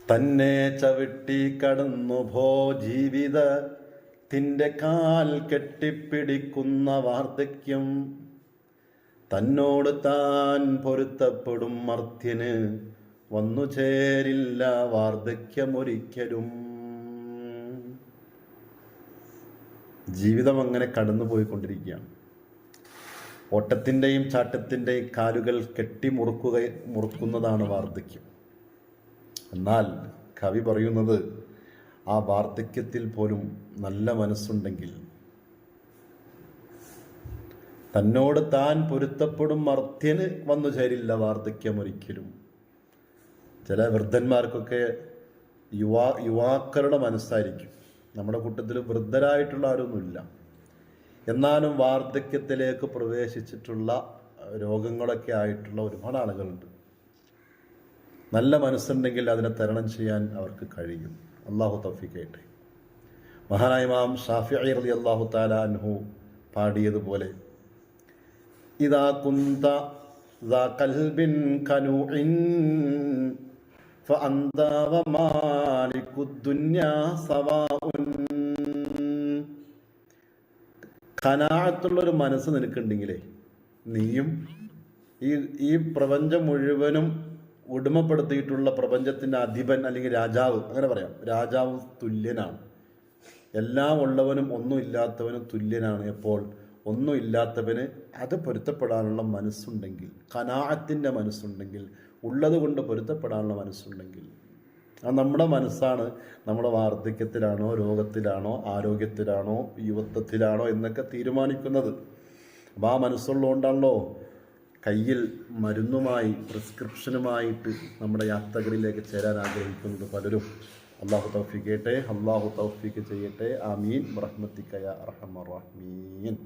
തന്നെ ചവിട്ടി കടന്നു ഭോ ജീവിതത്തിൻ്റെ കാൽ കെട്ടിപ്പിടിക്കുന്ന വാർദ്ധക്യം. തന്നോട് താൻ പൊരുത്തപ്പെടും മർത്യന് വന്നു ചേരില്ല വാർദ്ധക്യമൊരിക്കലും. ജീവിതം അങ്ങനെ കടന്നു പോയിക്കൊണ്ടിരിക്കുകയാണ്. ഓട്ടത്തിൻ്റെയും ചാട്ടത്തിൻ്റെയും കാലുകൾ മുറുക്കുന്നതാണ് വാർദ്ധക്യം. എന്നാൽ കവി പറയുന്നത്, ആ വാർദ്ധക്യത്തിൽ പോലും നല്ല മനസ്സുണ്ടെങ്കിൽ തന്നോട് താൻ പൊരുത്തപ്പെടും മർത്യന് വന്നു ചേരില്ല വാർദ്ധക്യം ഒരിക്കലും. ചില വൃദ്ധന്മാർക്കൊക്കെ യുവാക്കളുടെ മനസ്സായിരിക്കും. നമ്മുടെ കൂട്ടത്തിൽ വൃദ്ധരായിട്ടുള്ള ആരൊന്നുമില്ല. എന്നാലും വാർദ്ധക്യത്തിലേക്ക് പ്രവേശിച്ചിട്ടുള്ള രോഗങ്ങളൊക്കെ ആയിട്ടുള്ള ഒരുപാട് ആളുകളുണ്ട്. നല്ല മനസ്സുണ്ടെങ്കിൽ അതിനെ തരണം ചെയ്യാൻ അവർക്ക് കഴിയും. അള്ളാഹു തൗഫീഖ് ചെയ്യട്ടെ. മഹാനായ ഇമാം ഷാഫിഈ റളിയല്ലാഹു തആല അൻഹു പാടിയതുപോലെ, ഇദാ കുന്ത ദാ ഖൽബിൻ കനൂഇൻ ഫഅന്ത വമാലികുദ് ദുനിയാ സവാഉൻ. ഖനാഅത്തുള്ളൊരു മനസ്സ് നിനക്കുണ്ടെങ്കിലേ നീയും ഈ പ്രപഞ്ചം മുഴുവനും ഉടമപ്പെടുത്തിയിട്ടുള്ള പ്രപഞ്ചത്തിൻ്റെ അധിപൻ അല്ലെങ്കിൽ രാജാവ്, അങ്ങനെ പറയാം, രാജാവ് തുല്യനാണ്. എല്ലാം ഉള്ളവനും ഒന്നും ഇല്ലാത്തവനും തുല്യനാണ്. എപ്പോൾ ഒന്നും ഇല്ലാത്തവന് അത് പൊരുത്തപ്പെടാനുള്ള മനസ്സുണ്ടെങ്കിൽ, ഖനാഅത്തിൻ്റെ മനസ്സുണ്ടെങ്കിൽ, ഉള്ളത് കൊണ്ട് പൊരുത്തപ്പെടാനുള്ള മനസ്സുണ്ടെങ്കിൽ, അത് നമ്മുടെ മനസ്സാണ് നമ്മുടെ വാർദ്ധക്യത്തിലാണോ രോഗത്തിലാണോ ആരോഗ്യത്തിലാണോ യുവത്വത്തിലാണോ എന്നൊക്കെ തീരുമാനിക്കുന്നത്. അപ്പോൾ ആ മനസ്സുള്ളതുകൊണ്ടാണല്ലോ കയ്യിൽ മരുന്നുമായി പ്രിസ്ക്രിപ്ഷനുമായിട്ട് നമ്മുടെ യാത്രകളിലേക്ക് ചേരാൻ ആഗ്രഹിക്കുന്നത് പലരും. അള്ളാഹു തൗഫീഖ് ചെയ്യട്ടെ, അള്ളാഹു തൗഫീഖ് ചെയ്യട്ടെ. ആമീൻ. ബിറഹ്മതിക യാ അർഹമർ റഹീമീൻ.